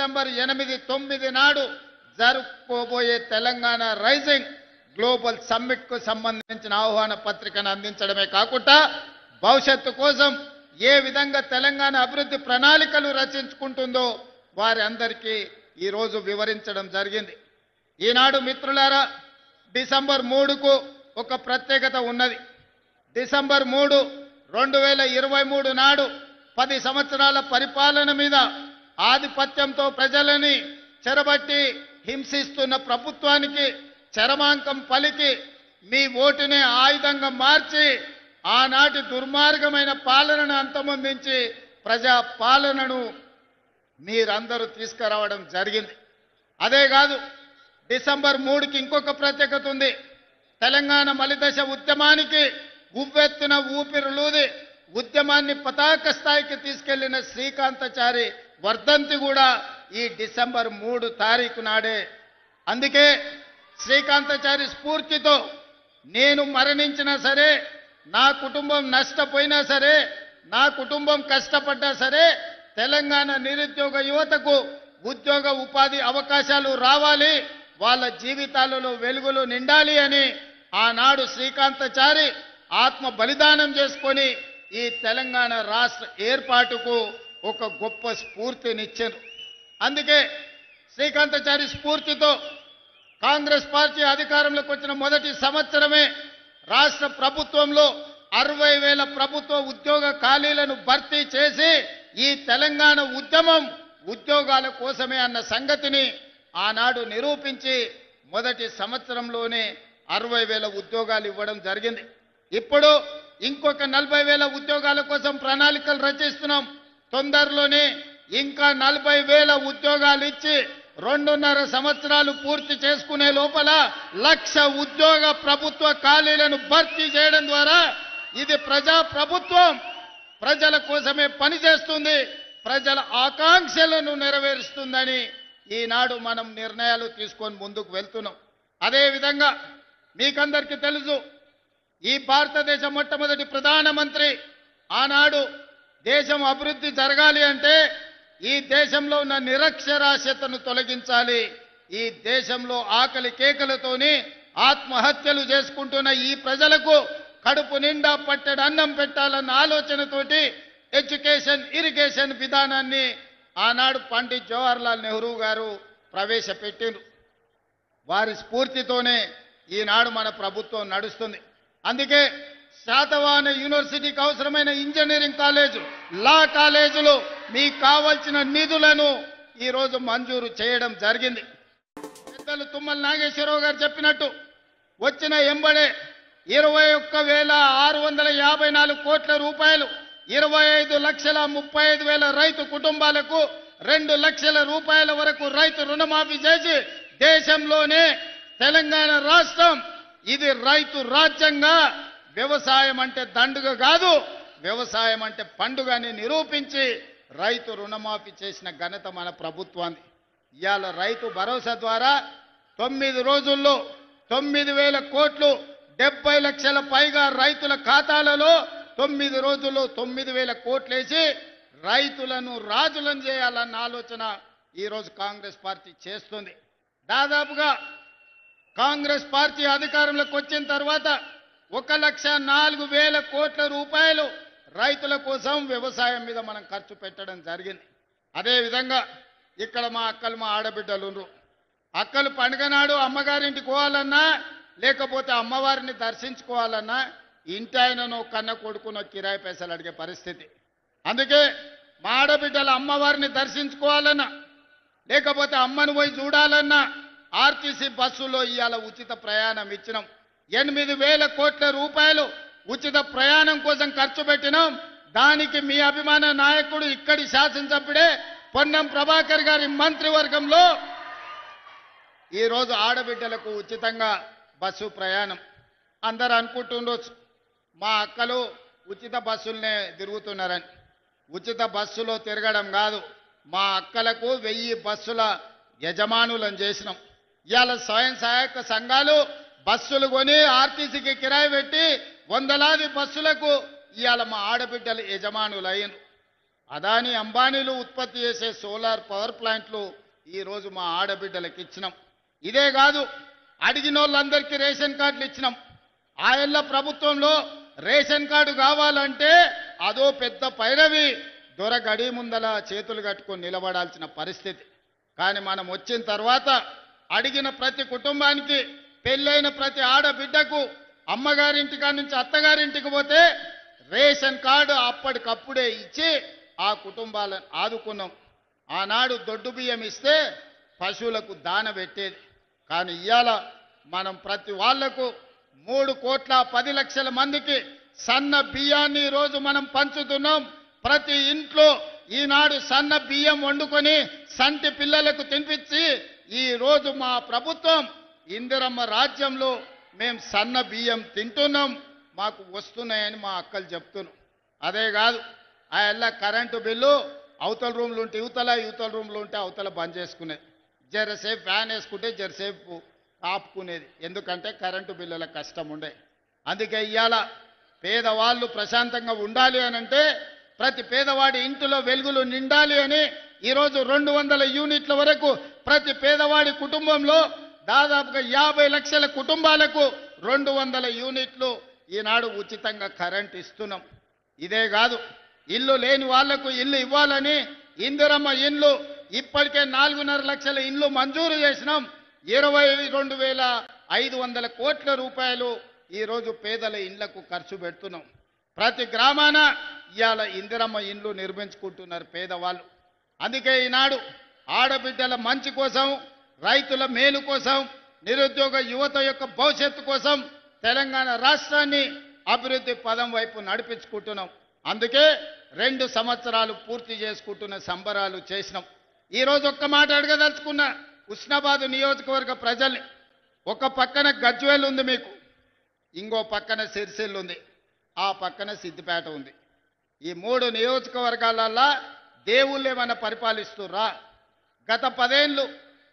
December 8, 9 నాడు జరుపుకోబోయే Telangana rising global summit కు సంబంధించిన ఆహ్వాన పత్రికను అందించడమే కాకుండా భవిష్యత్తు కోసం ఏ విధంగా తెలంగాణ అభివృద్ధి ప్రణాళికలు రచించుకుంటుందో వారి అందరికీ ఈ రోజు వివరించడం జరిగింది. ఈనాడు మిత్రులారా, డిసెంబర్ 3కు ఒక ప్రత్యేకత ఉన్నది. డిసెంబర్ 3, 2023 నాడు 10 సంవత్సరాల పరిపాలన మీద ఆధిపత్యంతో ప్రజలని చెరబట్టి హింసిస్తున్న ప్రభుత్వానికి చరమాంకం పలికి మీ ఓటునే ఆయుధంగా మార్చి ఆనాటి దుర్మార్గమైన పాలనను అంతమొందించి ప్రజా పాలనను మీరందరూ తీసుకురావడం జరిగింది. అదే కాదు, డిసెంబర్ 3కి ఇంకొక ప్రత్యేకత ఉంది. తెలంగాణ మలిదశ ఉద్యమానికి ఉవ్వెత్తున ఊపిరులూది ఉద్యమాన్ని పతాక స్థాయికి తీసుకెళ్లిన శ్రీకాంతాచారి వర్ధంతి కూడా ఈ డిసెంబర్ 3 తారీఖు నాడే. అందుకే శ్రీకాంతాచారి స్ఫూర్తితో నేను మరణించినా సరే, నా కుటుంబం నష్టపోయినా సరే, నా కుటుంబం కష్టపడ్డా సరే, తెలంగాణ నిరుద్యోగ యువతకు ఉద్యోగ ఉపాధి అవకాశాలు రావాలి, వాళ్ళ జీవితాలలో వెలుగులు నిండాలి అని ఆనాడు శ్రీకాంతాచారి ఆత్మ బలిదానం చేసుకొని ఈ తెలంగాణ రాష్ట్ర ఏర్పాటుకు ఒక గొప్ప స్ఫూర్తినిచ్చారు. అందుకే శ్రీకాంతాచారి స్ఫూర్తితో కాంగ్రెస్ పార్టీ అధికారంలోకి వచ్చిన మొదటి సంవత్సరమే రాష్ట్ర ప్రభుత్వంలో 60,000 ప్రభుత్వ ఉద్యోగ ఖాళీలను భర్తీ చేసి ఈ తెలంగాణ ఉద్యమం ఉద్యోగాల కోసమే అన్న సంగతిని ఆనాడు నిరూపించి మొదటి సంవత్సరంలోనే 60,000 ఉద్యోగాలు ఇవ్వడం జరిగింది. ఇప్పుడు ఇంకొక 40,000 ఉద్యోగాల కోసం ప్రణాళికలు రచిస్తున్నాం. తొందరలోనే ఇంకా 40,000 ఉద్యోగాలు ఇచ్చి 2.5 సంవత్సరాలు పూర్తి చేసుకునే లోపల 1,00,000 ఉద్యోగ ప్రభుత్వ ఖాళీలను భర్తీ చేయడం ద్వారా ఇది ప్రజా ప్రభుత్వం ప్రజల కోసమే పనిచేస్తుంది, ప్రజల ఆకాంక్షలను నెరవేరుస్తుందని ఈనాడు మనం నిర్ణయాలు తీసుకొని ముందుకు వెళ్తున్నాం. అదేవిధంగా మీకందరికీ తెలుసు, ఈ భారతదేశ మొట్టమొదటి ప్రధానమంత్రి ఆనాడు దేశం అభివృద్ధి జరగాలి అంటే ఈ దేశంలో ఉన్న నిరక్షరాస్యతను తొలగించాలి, ఈ దేశంలో ఆకలి కేకలతోని ఆత్మహత్యలు చేసుకుంటున్న ఈ ప్రజలకు కడుపు నిండా పట్టెడు అన్నం పెట్టాలన్న ఆలోచనతోటి ఎడ్యుకేషన్ ఇరిగేషన్ విధానాన్ని ఆనాడు పండిత్ జవహర్లాల్ నెహ్రూ గారు ప్రవేశపెట్టిండ్రు. వారి స్ఫూర్తితోనే ఈనాడు మన ప్రభుత్వం నడుస్తుంది. అందుకే శాతవాహన యూనివర్సిటీకి అవసరమైన ఇంజనీరింగ్ కాలేజు, లా కాలేజీలు మీకు కావాల్సిన నిధులను ఈరోజు మంజూరు చేయడం జరిగింది. పెద్దలు తుమ్మల నాగేశ్వరరావు గారు చెప్పినట్టు వచ్చిన ఎంబడే 21,654 కోట్ల రూపాయలు 25,35,000 రైతు కుటుంబాలకు 2 లక్షల రూపాయల వరకు రైతు రుణమాఫీ చేసి దేశంలోనే తెలంగాణ రాష్ట్రం ఇది రైతు రాజ్యంగా, వ్యవసాయం అంటే దండుగ కాదు, వ్యవసాయం అంటే పండుగ అని నిరూపించి రైతు రుణమాఫీ చేసిన ఘనత మన ప్రభుత్వాన్ని. ఇవాళ రైతు భరోసా ద్వారా 9 రోజుల్లో 9,000 కోట్లు 70 లక్షల పైగా రైతుల ఖాతాలలో 9 రోజుల్లో 9,000 కోట్లేసి రైతులను రాజులను చేయాలన్న ఆలోచన ఈరోజు కాంగ్రెస్ పార్టీ చేస్తుంది. దాదాపుగా కాంగ్రెస్ పార్టీ అధికారంలోకి వచ్చిన తర్వాత 1,04,000 కోట్ల రూపాయలు రైతుల కోసం వ్యవసాయం మీద మనం ఖర్చు పెట్టడం జరిగింది. అదేవిధంగా ఇక్కడ మా అక్కలు మా ఆడబిడ్డలు ఉన్నారు. అక్కలు పండుగ నాడు అమ్మగారింటికి పోవాలన్నా లేకపోతే అమ్మవారిని దర్శించుకోవాలన్నా ఇంటి ఆయనను కన్న కొడుకునో కిరాయి పైసలు అడిగే పరిస్థితి. అందుకే మా ఆడబిడ్డలు అమ్మవారిని దర్శించుకోవాలన్నా లేకపోతే అమ్మను పోయి చూడాలన్నా ఆర్టీసీ బస్సులో ఇవాళ ఉచిత ప్రయాణం ఇచ్చినాం. 8,000 కోట్ల రూపాయలు ఉచిత ప్రయాణం కోసం ఖర్చు పెట్టినాం. దానికి మీ అభిమాన నాయకుడు ఇక్కడి శాసనసభ్యుడే పొన్నం ప్రభాకర్ గారి మంత్రివర్గంలో ఈరోజు ఆడబిడ్డలకు ఉచితంగా బస్సు ప్రయాణం. అందరూ అనుకుంటుండొచ్చు మా అక్కలు ఉచిత బస్సులనే తిరుగుతున్నారని. ఉచిత బస్సులో తిరగడం కాదు, మా అక్కలకు 1000 బస్సుల యజమానులను చేసినాం. ఇవాళ స్వయం సహాయక సంఘాలు బస్సులు కొని ఆర్టీసీకి కిరాయి పెట్టి వందలాది బస్సులకు ఇవాళ మా ఆడబిడ్డలు యజమానులు అయ్యారు. అదాని అంబానీలు ఉత్పత్తి చేసే సోలార్ పవర్ ప్లాంట్లు ఈరోజు మా ఆడబిడ్డలకు ఇచ్చినాం. ఇదే కాదు, అడిగిన వాళ్ళందరికీ రేషన్ కార్డులు ఇచ్చినాం. ఆయల్ల ప్రభుత్వంలో రేషన్ కార్డు కావాలంటే అదో పెద్ద పైరవి, దొర గడి ముందల చేతులు కట్టుకొని నిలబడాల్సిన పరిస్థితి. కానీ మనం వచ్చిన తర్వాత అడిగిన ప్రతి కుటుంబానికి, పెళ్ళైన ప్రతి ఆడబిడ్డకు అమ్మగారింటికా నుంచి అత్తగారింటికి పోతే రేషన్ కార్డు అప్పటికప్పుడే ఇచ్చి ఆ కుటుంబాలను ఆదుకున్నాం. ఆనాడు దొడ్డు బియ్యం ఇస్తే పశువులకు దాన పెట్టేది. కానీ ఇవాళ మనం ప్రతి వాళ్లకు 3,10,00,000 మందికి సన్న బియ్యాన్ని ఈరోజు మనం పంచుతున్నాం. ప్రతి ఇంట్లో ఈనాడు సన్న బియ్యం వండుకొని సంటి పిల్లలకు తినిపించి ఈరోజు మా ప్రభుత్వం ఇందిరమ్మ రాజ్యంలో మేము సన్న బియ్యం తింటున్నాం, మాకు వస్తున్నాయని మా అక్కలు చెప్తున్నాం. అదే కాదు, ఆ ఎల్ల కరెంటు బిల్లు అవతల రూమ్లు ఉంటే యువతల రూమ్లు ఉంటే అవతల బంద్ చేసుకునేది. జరసేపు ఫ్యాన్ వేసుకుంటే జరసేపు ఆపుకునేది. ఎందుకంటే కరెంటు బిల్లుల కష్టం ఉండే. అందుకే ఇవాళ పేదవాళ్ళు ప్రశాంతంగా ఉండాలి అనంటే, ప్రతి పేదవాడి ఇంటిలో వెలుగులు నిండాలి అని ఈరోజు 200 యూనిట్ల వరకు ప్రతి పేదవాడి కుటుంబంలో దాదాపుగా 50 లక్షల కుటుంబాలకు 200 యూనిట్లు ఈనాడు ఉచితంగా కరెంట్ ఇస్తున్నాం. ఇదే కాదు, ఇల్లు లేని వాళ్లకు ఇల్లు ఇవ్వాలని ఇందిరమ్మ ఇండ్లు ఇప్పటికే 4.5 లక్షల ఇండ్లు మంజూరు చేసినాం. 22,500 కోట్ల రూపాయలు ఈరోజు పేదల ఇండ్లకు ఖర్చు పెడుతున్నాం. ప్రతి గ్రామాన ఇవాళ ఇందిరమ్మ ఇండ్లు నిర్మించుకుంటున్నారు పేదవాళ్ళు. అందుకే ఈనాడు ఆడబిడ్డల మంచి కోసం, రైతుల మేలు కోసం, నిరుద్యోగ యువత యొక్క భవిష్యత్తు కోసం తెలంగాణ రాష్ట్రాన్ని అభివృద్ధి పదం వైపు నడిపించుకుంటున్నాం. అందుకే 2 సంవత్సరాలు పూర్తి చేసుకుంటున్న సంబరాలు చేసినాం. ఈరోజు ఒక్క మాట అడగదలుచుకున్న ఉస్నాబాద్ నియోజకవర్గ ప్రజల్ని. ఒక పక్కన గజ్వేల్ ఉంది మీకు, ఇంకో పక్కన సిరిసిల్ల ఉంది, ఆ పక్కన సిద్దిపేట ఉంది. ఈ 3 నియోజకవర్గాలల్లో దేవుళ్ళు ఏమైనా పరిపాలిస్తుర్రా? గత 10 ఏళ్ళు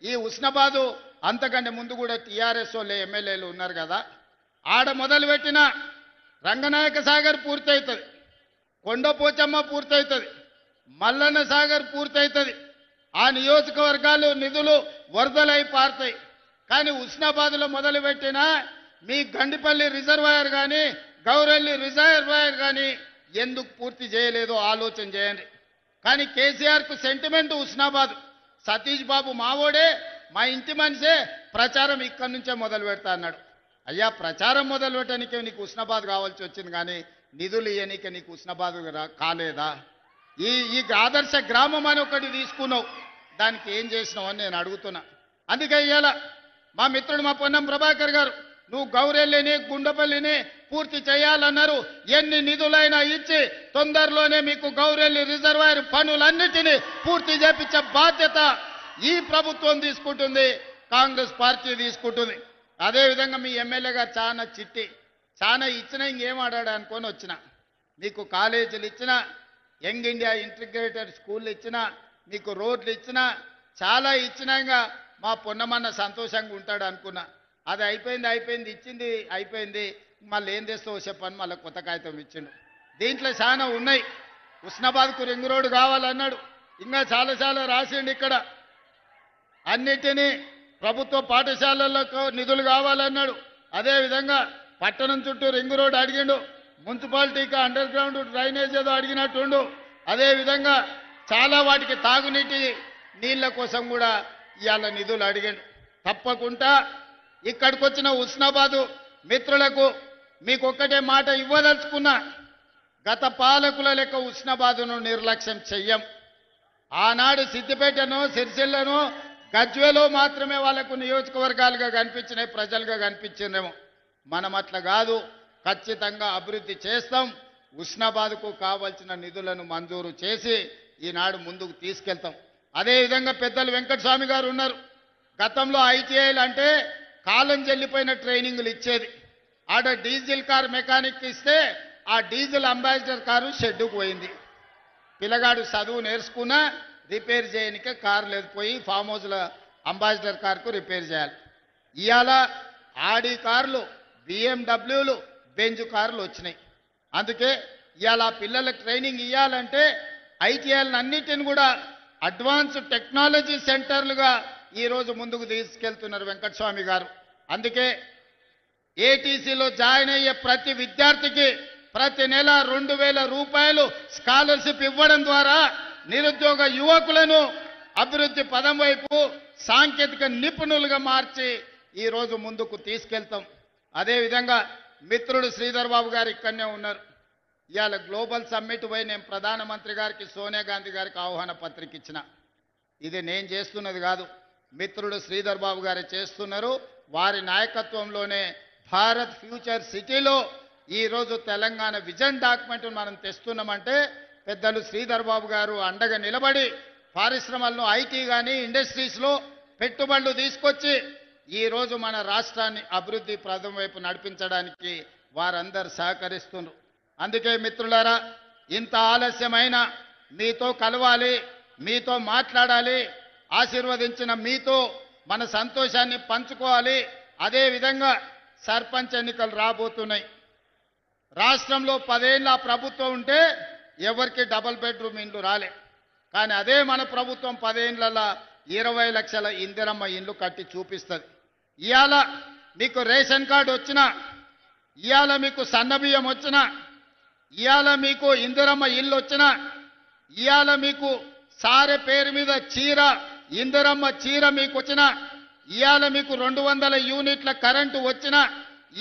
ఈ ఉస్నాబాదు, అంతకంటే ముందు కూడా టీఆర్ఎస్ వాళ్ళు ఎమ్మెల్యేలు ఉన్నారు కదా, ఆడ మొదలుపెట్టిన రంగనాయక సాగర్ పూర్తవుతుంది, కొండపోచమ్మ పూర్తవుతుంది, మల్లన్న సాగర్ పూర్తవుతుంది. ఆ నియోజకవర్గాలు నిధులు వరదలై పారుతాయి. కానీ ఉస్నాబాద్లో మొదలుపెట్టిన మీ గండిపల్లి రిజర్వాయర్ కానీ, గౌరెల్లి రిజర్వాయర్ కానీ ఎందుకు పూర్తి చేయలేదో ఆలోచన చేయండి. కానీ కేసీఆర్కు సెంటిమెంట్ ఉస్నాబాద్. సతీష్ బాబు మావోడే, మా ఇంటి మనిషే, ప్రచారం ఇక్కడి నుంచే మొదలు పెడతా అన్నాడు. అయ్యా, ప్రచారం మొదలు పెట్టడానికి నీకు ఉస్నాబాద్ కావాల్సి వచ్చింది, కానీ నిధులు ఇవ్వనీకి నీకు ఉస్నాబాద్ కాలేదా? ఈ ఆదర్శ గ్రామం అని ఒకటి తీసుకున్నావు, దానికి ఏం చేసినావు అని నేను అడుగుతున్నా. అందుకే ఇవాళ మా మిత్రుడు మా పొన్నం ప్రభాకర్ గారు, నువ్వు గౌరెల్లిని, గుండపల్లిని పూర్తి చేయాలన్నారు. ఎన్ని నిధులైనా ఇచ్చి తొందరలోనే మీకు గౌరెల్లి రిజర్వాయర్ పనులన్నిటినీ పూర్తి చేపించే బాధ్యత ఈ ప్రభుత్వం తీసుకుంటుంది, కాంగ్రెస్ పార్టీ తీసుకుంటుంది. అదేవిధంగా మీ ఎమ్మెల్యే గారు చాలా ఇచ్చినా ఇంకేం ఆడాడు అనుకొని వచ్చిన. మీకు కాలేజీలు ఇచ్చినా, యంగ్ ఇండియా ఇంటిగ్రేటెడ్ స్కూళ్ళు ఇచ్చినా, మీకు రోడ్లు ఇచ్చినా, చాలా ఇచ్చినాక మా పొన్నమన్న సంతోషంగా ఉంటాడు అనుకున్నా. అది అయిపోయింది, ఇచ్చింది అయిపోయింది, మళ్ళీ ఏం తెస్తావో చెప్పని మళ్ళీ కొత్త కాగితం ఇచ్చిండు. దీంట్లో చాలా ఉన్నాయి. ఉస్నాబాద్కు రింగ్ రోడ్డు కావాలన్నాడు, ఇంకా చాలా రాసిండు. ఇక్కడ అన్నిటినీ ప్రభుత్వ పాఠశాలలకు నిధులు కావాలన్నాడు. అదేవిధంగా పట్టణం చుట్టూ రింగ్ రోడ్డు అడిగిండు, మున్సిపాలిటీకి అండర్ గ్రౌండ్ డ్రైనేజ్ ఏదో అడిగినట్టుండు. అదేవిధంగా చాలా వాటికి తాగునీటి నీళ్ల కోసం కూడా ఇవాళ నిధులు అడిగిండు. తప్పకుండా ఇక్కడికి వచ్చిన ఉస్నాబాదు మిత్రులకు మీకు ఒక్కటే మాట ఇవ్వదలుచుకున్నా, గత పాలకుల లెక్క ఉస్నాబాదును నిర్లక్ష్యం చెయ్యం. ఆనాడు సిద్దిపేటను, సిరిసిల్లను, గజ్వేలో మాత్రమే వాళ్లకు నియోజకవర్గాలుగా కనిపించినాయి, ప్రజలుగా కనిపించిందేమో. మనం అట్లా కాదు, ఖచ్చితంగా అభివృద్ధి చేస్తాం. ఉస్నాబాద్కు కావాల్సిన నిధులను మంజూరు చేసి ఈనాడు ముందుకు తీసుకెళ్తాం. అదేవిధంగా పెద్దలు వెంకటస్వామి గారు ఉన్నారు. గతంలో ఐటీఐలు అంటే కాలం చెల్లిపోయిన ట్రైనింగ్లు ఇచ్చేది. ఆడ డీజిల్ కార్ మెకానిక్ ఇస్తే ఆ డీజిల్ అంబాసిడర్ కారు షెడ్డుకు పోయింది. పిల్లగాడు చదువు నేర్చుకున్నా రిపేర్ చేయనికే కారు లేదు, పోయి ఫామ్ హౌస్ల అంబాసిడర్ కార్కు రిపేర్ చేయాలి. ఇవాళ ఆడి కార్లు, బిఎండబ్ల్యూలు, బెంజ్ కార్లు వచ్చినాయి. అందుకే ఇవాళ పిల్లలకు ట్రైనింగ్ ఇవ్వాలంటే ఐటీఐలను అన్నిటిని కూడా అడ్వాన్స్ టెక్నాలజీ సెంటర్లుగా ఈరోజు ముందుకు తీసుకెళ్తున్నారు వెంకటస్వామి గారు. అందుకే ఏటీసీలో జాయిన్ అయ్యే ప్రతి విద్యార్థికి ప్రతి నెల 2000 రూపాయలు స్కాలర్షిప్ ఇవ్వడం ద్వారా నిరుద్యోగ యువకులను అభివృద్ధి పదం వైపు సాంకేతిక నిపుణులుగా మార్చి ఈరోజు ముందుకు తీసుకెళ్తాం. అదేవిధంగా మిత్రుడు శ్రీధర్ బాబు గారు ఇక్కడనే ఉన్నారు. ఇవాళ గ్లోబల్ సమ్మిట్ పోయి నేను ప్రధానమంత్రి గారికి సోనియా గాంధీ గారికి ఆహ్వాన పత్రిక ఇచ్చిన. ఇది నేను చేస్తున్నది కాదు, మిత్రుడు శ్రీధర్ బాబు గారు చేస్తున్నారు. వారి నాయకత్వంలోనే భారత్ ఫ్యూచర్ సిటీలో ఈరోజు తెలంగాణ విజన్ డాక్యుమెంట్ మనం తెస్తున్నామంటే పెద్దలు శ్రీధర్ బాబు గారు అండగా నిలబడి పరిశ్రమలను ఐటీ కానీ ఇండస్ట్రీస్లో పెట్టుబడులు తీసుకొచ్చి ఈరోజు మన రాష్ట్రాన్ని అభివృద్ధి ప్రదం వైపు నడిపించడానికి వారందరూ సహకరిస్తున్నారు. అందుకే మిత్రులారా, ఇంత ఆలస్యమైన మీతో కలవాలి, మీతో మాట్లాడాలి, ఆశీర్వదించిన మీతో మన సంతోషాన్ని పంచుకోవాలి. అదేవిధంగా సర్పంచ్ ఎన్నికలు రాబోతున్నాయి. రాష్ట్రంలో 10 ఏళ్ళ ప్రభుత్వం ఉంటే ఎవరికి డబుల్ బెడ్రూమ్ ఇండ్లు రాలే. కానీ అదే మన ప్రభుత్వం 10 ఏళ్ళలో 20 లక్షల ఇందిరమ్మ ఇండ్లు కట్టి చూపిస్తుంది. ఇవాళ మీకు రేషన్ కార్డు వచ్చినా, ఇవాళ మీకు సన్నబియ్యం వచ్చినా, ఇవాళ మీకు ఇందిరమ్మ ఇల్లు వచ్చినా, ఇవాళ మీకు సారె పేరు మీద చీర ఇందిరమ్మ చీర మీకు వచ్చినా, ఇవాళ మీకు 200 యూనిట్ల కరెంటు వచ్చినా,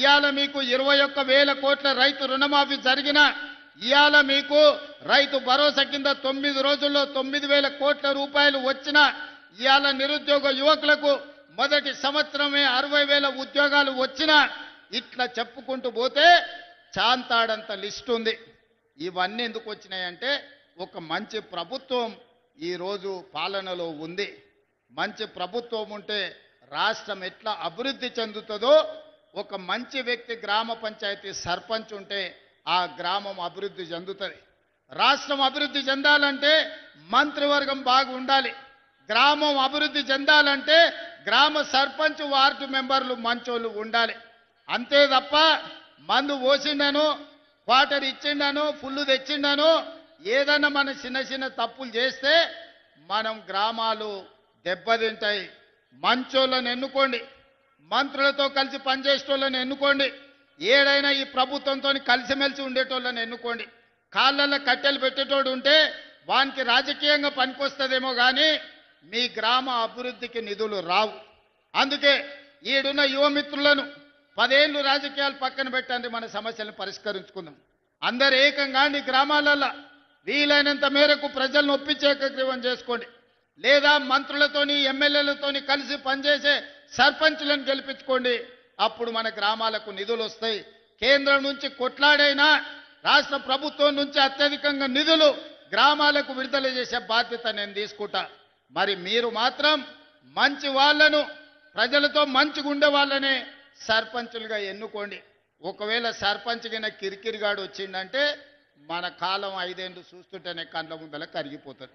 ఇవాళ మీకు 21,000 కోట్ల రైతు రుణమాఫీ జరిగినా, ఇవాళ మీకు రైతు భరోసా కింద 9 రోజుల్లో 9,000 కోట్ల రూపాయలు వచ్చినా, ఇవాళ నిరుద్యోగ యువకులకు మొదటి సంవత్సరమే 60,000 ఉద్యోగాలు వచ్చినా, ఇట్లా చెప్పుకుంటూ పోతే చాంతాడంత లిస్ట్ ఉంది. ఇవన్నీ ఎందుకు వచ్చినాయంటే ఒక మంచి ప్రభుత్వం ఈరోజు పాలనలో ఉంది. మంచి ప్రభుత్వం ఉంటే రాష్ట్రం ఎట్లా అభివృద్ధి చెందుతుందో, ఒక మంచి వ్యక్తి గ్రామ పంచాయతీ సర్పంచ్ ఉంటే ఆ గ్రామం అభివృద్ధి చెందుతుంది. రాష్ట్రం అభివృద్ధి చెందాలంటే మంత్రివర్గం బాగా ఉండాలి. గ్రామం అభివృద్ధి చెందాలంటే గ్రామ సర్పంచ్ వార్డు మెంబర్లు మంచోళ్ళు ఉండాలి. అంతే తప్ప మందు పోసిండను, క్వార్టర్ ఇచ్చిండను, ఫుల్లు తెచ్చిండను, ఏదన్నా మనం చిన్న చిన్న తప్పులు చేస్తే మనం గ్రామాలు దెబ్బతింటాయి. మంచోళ్ళని ఎన్నుకోండి, మంత్రులతో కలిసి పనిచేసేటోళ్ళని ఎన్నుకోండి, ఏడైనా ఈ ప్రభుత్వంతో కలిసిమెలిసి ఉండేటోళ్ళని ఎన్నుకోండి. కాళ్ళల్లో కట్టెలు పెట్టేటోడు ఉంటే వానికి రాజకీయంగా పనికొస్తుందేమో కానీ మీ గ్రామ అభివృద్ధికి నిధులు రావు. అందుకే ఈడున్న యువమిత్రులను 10 ఏళ్ళు రాజకీయాలు పక్కన పెట్టండి, మన సమస్యలను పరిష్కరించుకుందాం. అందరు ఏకంగా గ్రామాలలో వీలైనంత మేరకు ప్రజలను ఒప్పించే ఏకగ్రీవం చేసుకోండి. లేదా మంత్రులతోని ఎమ్మెల్యేలతోని కలిసి పనిచేసే సర్పంచులను గెలిపించుకోండి. అప్పుడు మన గ్రామాలకు నిధులు వస్తాయి. కేంద్రం నుంచి కొట్లాడైనా రాష్ట్ర ప్రభుత్వం నుంచి అత్యధికంగా నిధులు గ్రామాలకు విడుదల చేసే బాధ్యత నేను తీసుకుంటా. మరి మీరు మాత్రం మంచి వాళ్ళను, ప్రజలతో మంచిగా ఉండే వాళ్ళనే సర్పంచులుగా ఎన్నుకోండి. ఒకవేళ సర్పంచ్ కింద కిరికిరిగాడు వచ్చిందంటే మన కాలం 5 ఏళ్ళు చూస్తుంటేనే కళ్ళ ముందల కరిగిపోతుంది.